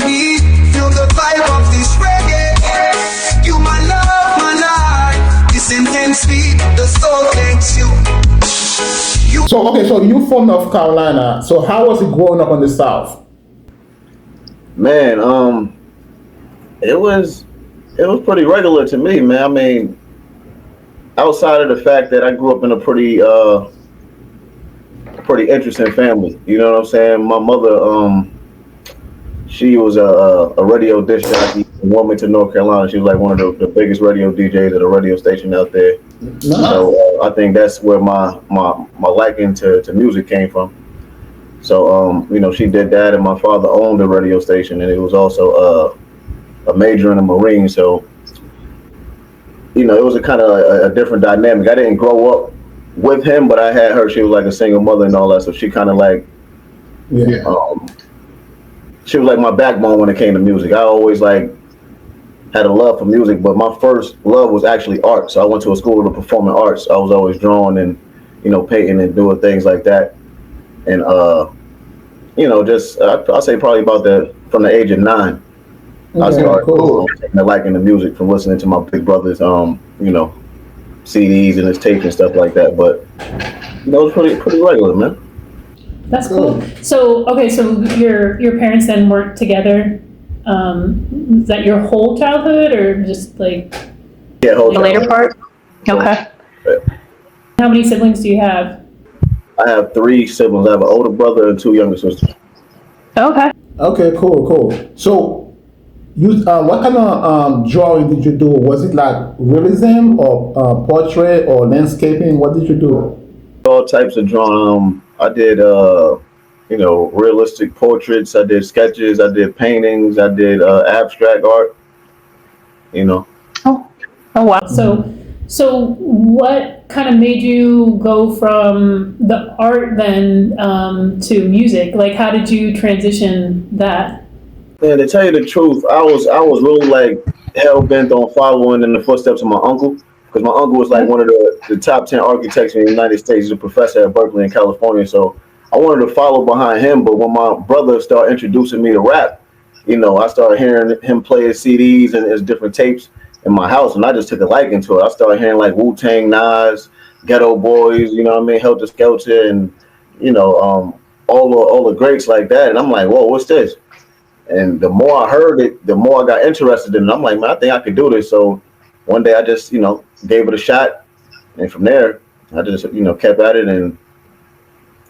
me. Feel the vibe of this reggae. You my love, my life. This intensely, the soul takes you. So you from North Carolina. So how was it growing up in the South? Man, it was pretty regular to me, man. I mean, outside of the fact that I grew up in a pretty interesting family. You know what I'm saying? My mother, she was a radio disc jockey in Wilmington, North Carolina. She was like one of the biggest radio DJs at a radio station out there. Nice. So I think that's where my liking to music came from. So she did that, and my father owned a radio station, and it was also a major in the Marines. So it was a kind of a different dynamic. I didn't grow up with him, but I had her. She was like a single mother and all that, so she kind of like, she was like my backbone when it came to music. I always like had a love for music, but my first love was actually art. So I went to a school of performing arts. I was always drawing and painting and doing things like that. And I'll say probably from the age of 9, I started taking a liking to music from listening to my big brother's CDs and his tapes and stuff like that. But it was pretty regular, man. That's cool. So your parents then worked together. Is that your whole childhood, or just like the later part? Okay. How many siblings do you have? I have 3 siblings. I have an older brother and 2 younger sisters. Okay. Okay, cool. So you what kind of drawing did you do? Was it like realism or portrait or landscaping? What did you do? All types of drawing. I did realistic portraits. I did sketches. I did paintings. I did abstract art. Oh wow. So what kind of made you go from the art then to music? Like, how did you transition that? Man, to tell you the truth, I was really like hell bent on following in the footsteps of my uncle, because my uncle was like one of the top 10 architects in the United States. He's a professor at Berkeley in California. So I wanted to follow behind him. But when my brother started introducing me to rap, I started hearing him play his CDs and his different tapes in my house, and I just took a liking to it. I started hearing like Wu-Tang, Nas, Ghetto Boys, Helter Skelter, and all the greats like that. And I'm like, whoa, what's this? And the more I heard it, the more I got interested in it. I'm like, man, I think I could do this. So one day I just gave it a shot, and from there I just kept at it, and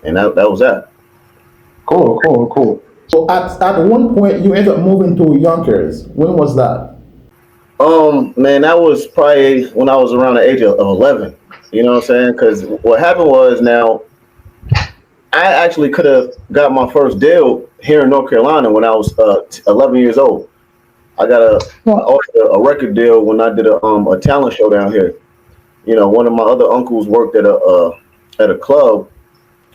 that was that. Cool. So at one point you ended up moving to Yonkers. When was that? Man, that was probably when I was around the age of 11. You know what I'm saying? Because what happened was, now I actually could have got my first deal here in North Carolina when I was 11 years old. I got a record deal when I did a talent show down here. One of my other uncles worked at a club,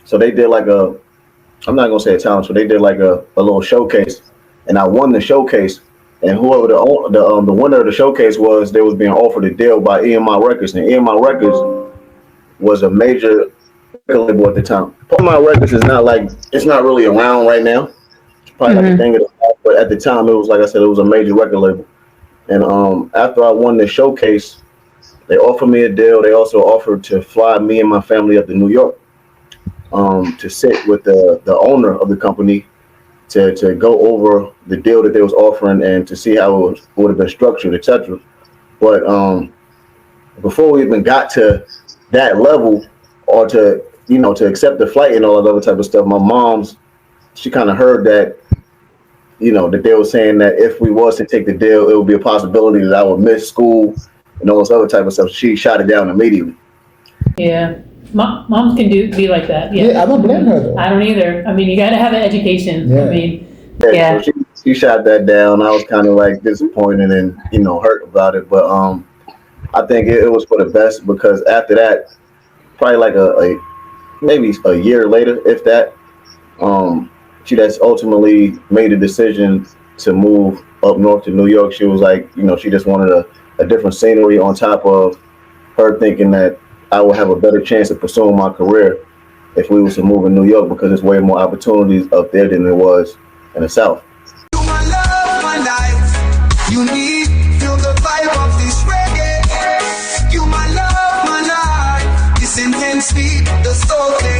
so they did like I'm not gonna say a talent show. They did like a little showcase, and I won the showcase. And whoever the winner of the showcase was, they was being offered a deal by EMI Records, and EMI Records was a major record label at the time. EMI Records is it's not really around right now. It's probably like a thing of the past, but at the time, it was, like I said, it was a major record label. And after I won the showcase, they offered me a deal. They also offered to fly me and my family up to New York to sit with the owner of the company to go over the deal that they was offering and to see how it would have been structured, etc. But before we even got to that level, or to accept the flight and all that other type of stuff, my mom's, she kind of heard that that they were saying that if we was to take the deal, it would be a possibility that I would miss school and all this other type of stuff. She shot it down immediately. Yeah. Moms can be like that. Yeah, I don't blame her though. I don't either. I mean, you got to have an education. Yeah. I mean, yeah. So she shot that down. I was kind of like disappointed and hurt about it, but I think it was for the best, because after that, probably like maybe a year later, if that, she just ultimately made a decision to move up north to New York. She was like, she just wanted a different scenery, on top of her thinking that I would have a better chance of pursuing my career if we was to move in New York, because there's way more opportunities up there than there was in the South. You my love. you need. Feel the vibe of this reggae. You my love, my life. This intense beat, the soul.